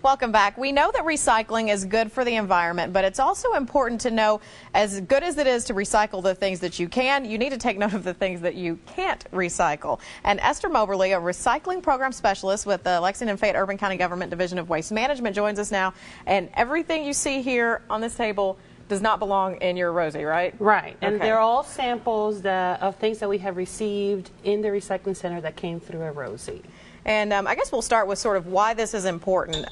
Welcome back. We know that recycling is good for the environment, but it's also important to know, as good as it is to recycle the things that you can, you need to take note of the things that you can't recycle. And Esther Moberly, a recycling program specialist with the Lexington Fayette Urban County Government Division of Waste Management, joins us now. And everything you see here on this table does not belong in your Rosie, right? Right. And Okay. they're all samples of things that we have received in the recycling center that came through a Rosie. And I guess we'll start with sort of why this is important.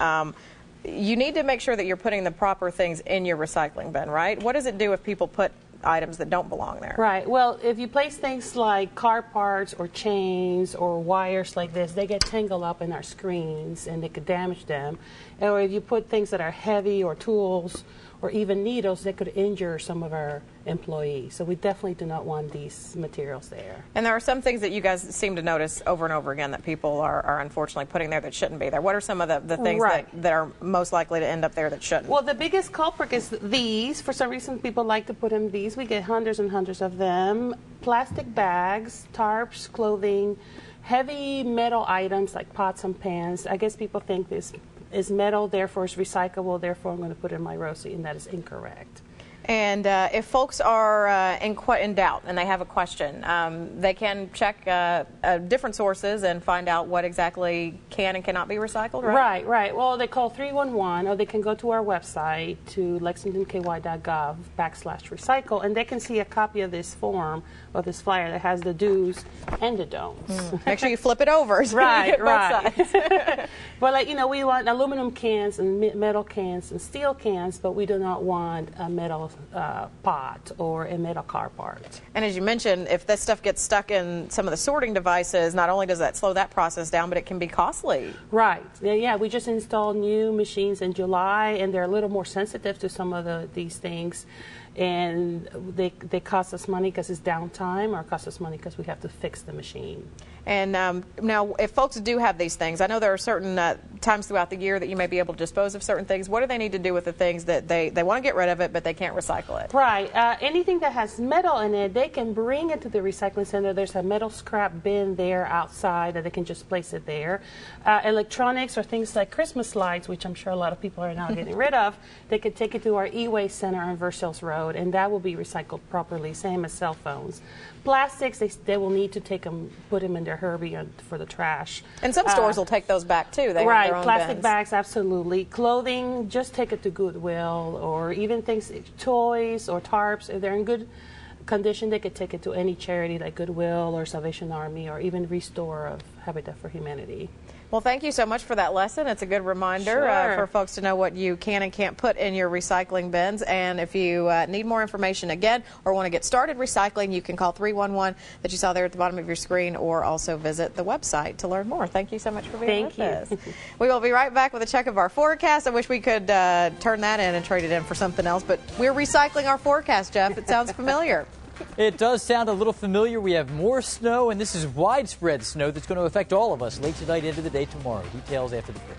You need to make sure that you're putting the proper things in your recycling bin, right? What does it do if people put items that don't belong there? Right. Well, if you place things like car parts or chains or wires like this, they get tangled up in our screens and they could damage them. Or if you put things that are heavy or tools or even needles, they could injure some of our employees. So we definitely do not want these materials there. And there are some things that you guys seem to notice over and over again that people are unfortunately putting there that shouldn't be there. What are some of the things Right. that are most likely to end up there that shouldn't? Well, the biggest culprit is these. For some reason, people like to put in these. We get hundreds and hundreds of them. Plastic bags, tarps, clothing, heavy metal items like pots and pans. I guess people think this is metal, therefore it's recyclable, therefore I'm going to put it in my Rosie, and that is incorrect. And if folks are in doubt and they have a question, they can check different sources and find out what exactly can and cannot be recycled, right? Right. Well, they call 311, or they can go to our website to lexingtonky.gov/recycle, and they can see a copy of this form or this flyer that has the do's and the don'ts. Make sure you flip it over so you get both sides. Well, like, you know, we want aluminum cans and metal cans and steel cans, but we do not want a metal pot or a metal car part. And as you mentioned, if this stuff gets stuck in some of the sorting devices, not only does that slow that process down, but it can be costly. Right. Yeah, we just installed new machines in July, and they're a little more sensitive to some of these things. And they cost us money because it's downtime, or cost us money because we have to fix the machine. And now, if folks do have these things, I know there are certain times throughout the year that you may be able to dispose of certain things. What do they need to do with the things that they want to get rid of it, but they can't recycle it? Right. Anything that has metal in it, they can bring it to the recycling center. There's a metal scrap bin there outside that they can just place it there. Electronics or things like Christmas lights, which I'm sure a lot of people are now getting rid of, they can take it to our e-waste center on Versailles Road, and that will be recycled properly, same as cell phones. Plastics, they will need to take them, put them in their Herbie for the trash. And some stores will take those back too. They right, have their own plastic bins. bags, absolutely. Clothing, just take it to Goodwill, or even things, toys or tarps. If they're in good condition, they could take it to any charity like Goodwill or Salvation Army, or even Restore of Habitat for Humanity. Well, thank you so much for that lesson. It's a good reminder for folks to know what you can and can't put in your recycling bins. And if you need more information again or want to get started recycling, you can call 311 that you saw there at the bottom of your screen, or also visit the website to learn more. Thank you so much for being with us. We will be right back with a check of our forecast. I wish we could turn that in and trade it in for something else, but we're recycling our forecast, Jeff. It sounds familiar. It does sound a little familiar. We have more snow, and this is widespread snow that's going to affect all of us late tonight into the day tomorrow. Details after the break.